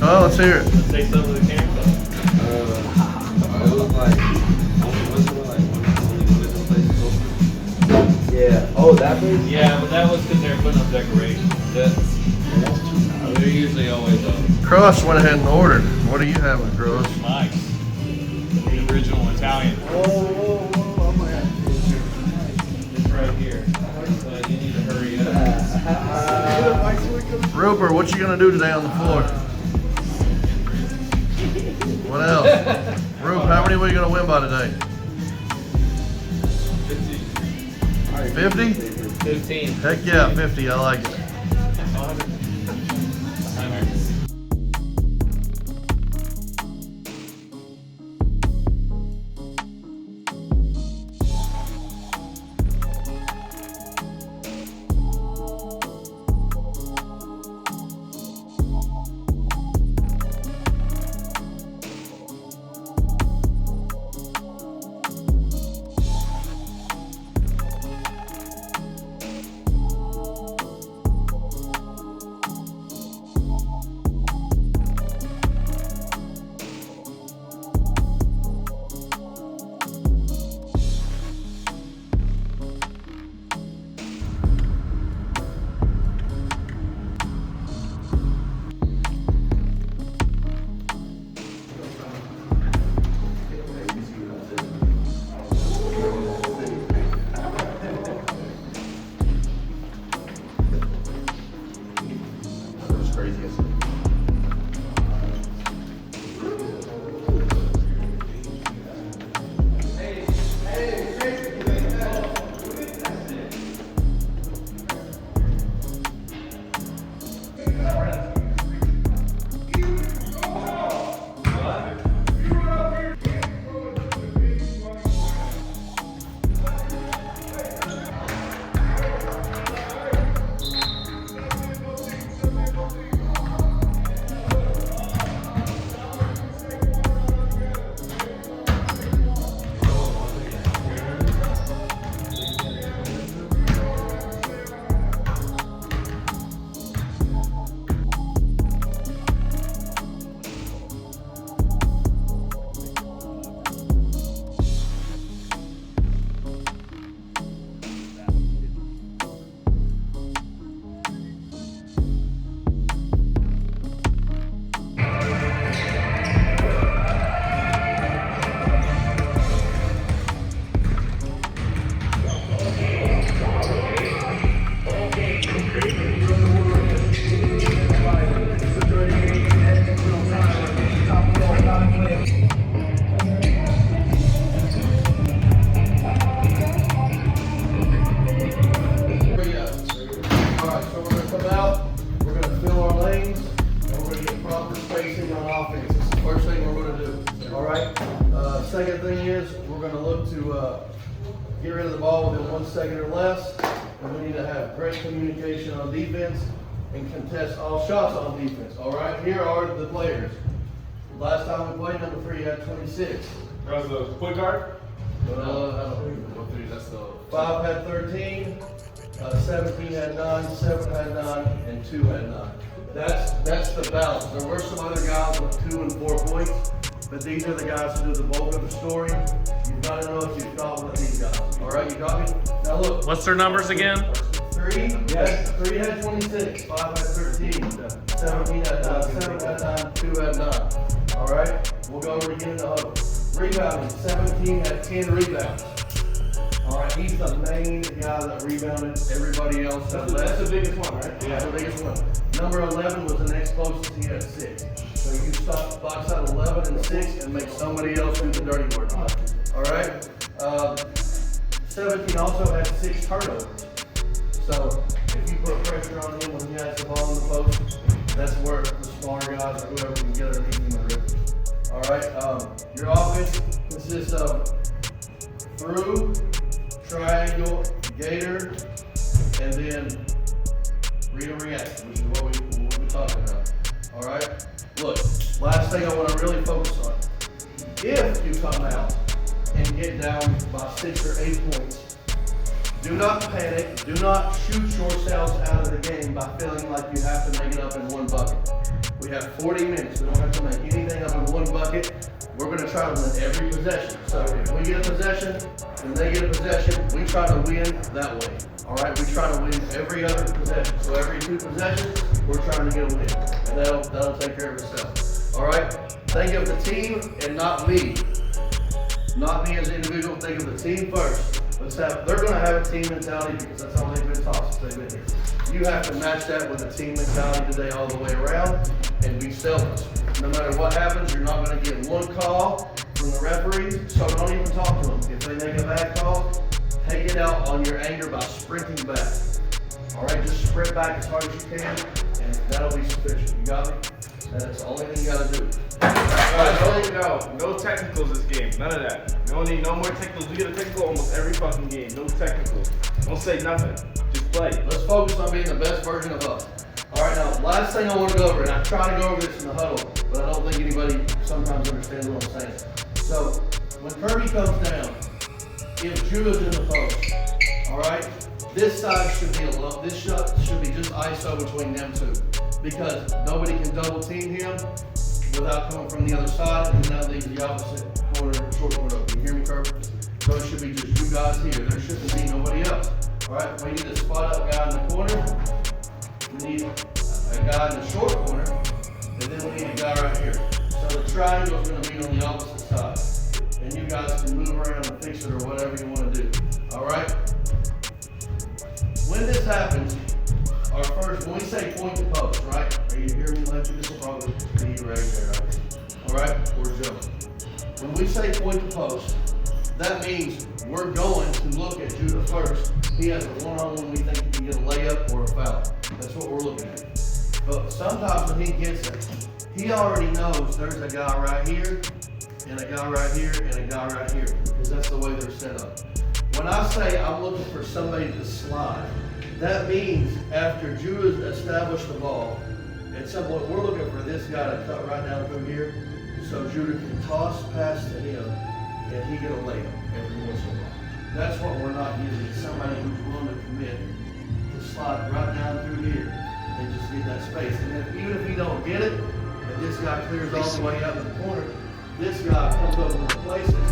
Oh, let's hear it. Let's say something to the camera. It was like, wasn't it like one of the places open? Yeah. Oh, that place? Yeah, but that was because they were putting up decorations. They're usually always open. Cross went ahead and ordered. What are you having, Cross? Mike's. The original Italian. Whoa, I'm gonna have It's right here. But you need to hurry up. Roper, what you gonna do today on the floor? What else? Rope, how many were you gonna win by today? 50? 15. Heck yeah, 50. I like it. 100. Second thing is, we're going to look to get rid of the ball within 1 second or less, and we need to have great communication on defense and contest all shots on defense. All right, here are the players. Last time we played, number 3 had 26. That was the point guard? I don't know. 5 had 13, 17 had 9, 7 had 9, and 2 had 9. That's the balance. There were some other guys with 2 and 4 points, but these are the guys who do the bulk of the story. You've got to know if you've got one of these guys. All right, you got me? Now look. What's their numbers again? 3 had 26, 5 had 13, 17 had 9, 7 had 9, 2 had 9. All right, we'll go over again in the huddle. Rebounding, 17 had 10 rebounds. All right, he's the main guy that rebounded. Everybody else had less. That's the biggest one, right? Yeah, the biggest one. Number 11 was the next closest. He had 6. So you stop box out 11 and 6 and make somebody else do the dirty work. All right. 17 also had 6 turnovers. So if you put pressure on him when he has the ball in the post, that's where the smaller guys or whoever can get underneath him and rip it. All right. Your offense consists of through, triangle, gator, and then read and react, which is what we're talking about. All right. Look, last thing I want to really focus on. If you come out and get down by 6 or 8 points, do not panic. Do not shoot yourselves out of the game by feeling like you have to make it up in one bucket. We have 40 minutes. We don't have to make anything up in one bucket. We're gonna try to win every possession. So if we get a possession and they get a possession, we try to win that way. All right, we try to win every other possession. So every 2 possessions, we're trying to get a win. And that'll take care of itself. All right, think of the team and not me. Not me as an individual, think of the team first. They're gonna have a team mentality because that's how they've been taught since they've been here. You have to match that with a team mentality today all the way around and be selfless. No matter what happens, you're not gonna get one call from the referees, so don't even talk to them. If they make a bad call, take it out on your anger by sprinting back. All right, just sprint back as hard as you can, and that'll be sufficient. You got me? That's the only thing you gotta do. No technicals this game. None of that. We don't need no more technicals. We get a technical almost every fucking game. No technicals. Don't say nothing. Just play. Let's focus on being the best version of us. All right, now, last thing I want to go over, and I try to go over this in the huddle, but I don't think anybody sometimes understands what I'm saying. So, when Kirby comes down, if Judah's in the post, all right, this side should be alone. This shot should be just ISO between them two, because nobody can double team him without coming from the other side, and that leaves the opposite corner, short corner open. You hear me, Kirby? So it should be just you guys here. There shouldn't be nobody else. All right, we need a spot up guy in the corner. We need a guy in the short corner, and then we need a guy right here. So the triangle is going to be on the opposite side, and you guys can move around and fix it or whatever you want to do. All right. When this happens, when we say point to post, right? Are you hearing me, Lefty? This will probably be right there, right? All right, or Joe. When we say point to post, that means we're going to look at Judah first. He has a one-on-one, we think he can get a layup or a foul. That's what we're looking at. But sometimes when he gets it, he already knows there's a guy right here, and a guy right here, and a guy right here, because that's the way they're set up. When I say I'm looking for somebody to slide, that means after Judah's established the ball, at some point we're looking for this guy to cut right down through here, so Judah can toss past to him, and he get a layup every once in a while. That's what we're not using. Somebody who's willing to commit to slide right down through here and just get that space. And even if he don't get it, and this guy clears all the way out in the corner, this guy comes up and replaces,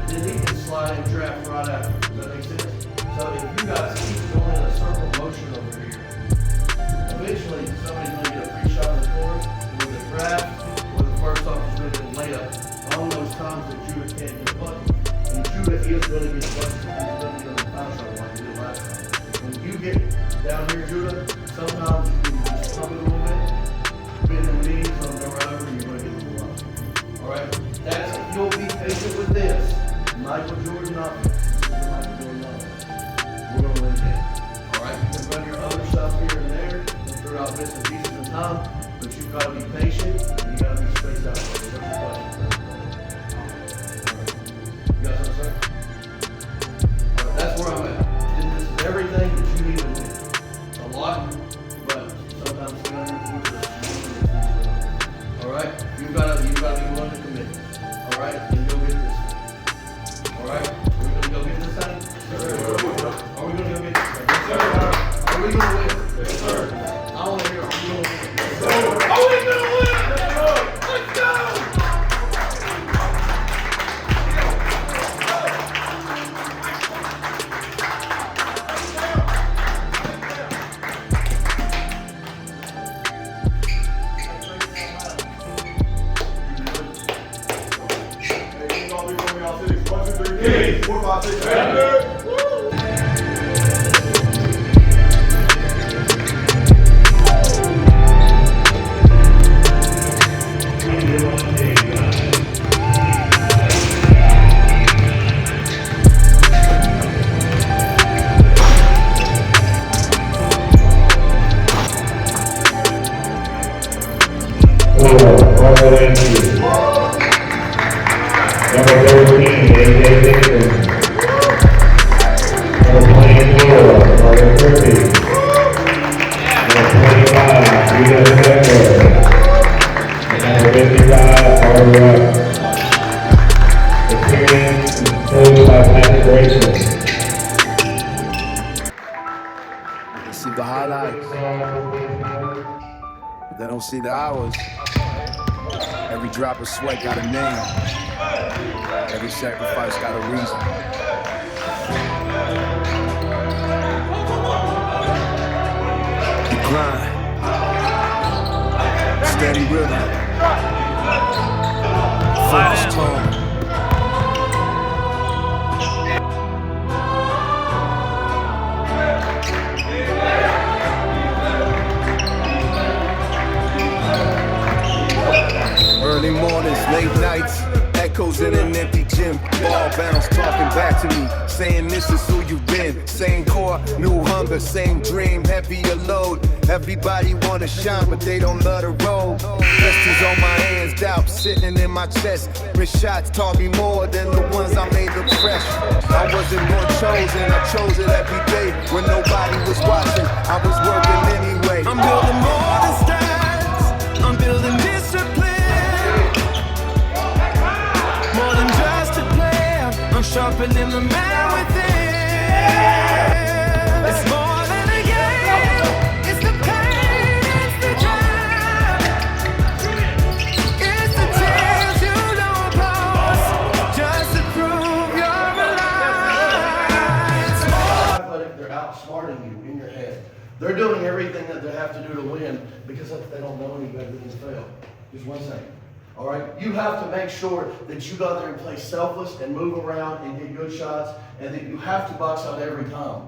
then he can slide and draft right after. Does that make sense? So if you guys keep going in a circle motion over here, eventually somebody's going to get a free shot in the corner with a draft, or the first off is going to get a layup. All those times that Judah can't get a bucket. And Judah is going to get a bucket. He's going to get a foul shot like he did last time. When you get down here, Judah, sometimes you can just come a little bit, bend the knees, and go right over, and you're going to get a little line. All right? That's if you'll be patient with this. Michael Jordan offense. Michael Jordan offense. We're going to win the game. All right? You can run your other stuff here and there and throughout bits and pieces of time, but you've got to be patient and you got to be spaced out. You guys understand? All right, that's where I'm at. This is everything that you need to win. A lot, but sometimes you got to. All right? You've got to be willing to commit. All right? And go get this. All right? Are we going to go get this thing? Yes, sir. Are we going to go get this thing? Yes, sir. Are we going to win? Yes, sir. I want to hear, are we going to win? Yes, sir. Are we going to win? Yes, sir. Let's go! don't see the hours. Every drop of sweat got a name. Every sacrifice got a reason. You grind. Steady rhythm. Focus tone. Early mornings, late nights, echoes in an empty gym. Ball bounce talking back to me, saying this is who you've been. Same core, new hunger, same dream, heavier load. Everybody wanna shine, but they don't love the road. Blessings on my hands, doubt sitting in my chest. Missed shots taught me more than the ones I made look fresh. I wasn't born chosen, I chose it every day. When nobody was watching, I was working anyway. I'm building more than stats, I'm building discipline. More than just a player, I'm sharpening the man within. It's more than a game, it's the pain, it's the drive. It's the tears you don't post, just to prove you're alive. It's more. Athletic, they're outsmarting you in your head. They're doing everything that they have to do to win because they don't know any better than to fail. Just one second. All right, you have to make sure that you go out there and play selfless and move around and get good shots, and that you have to box out every time.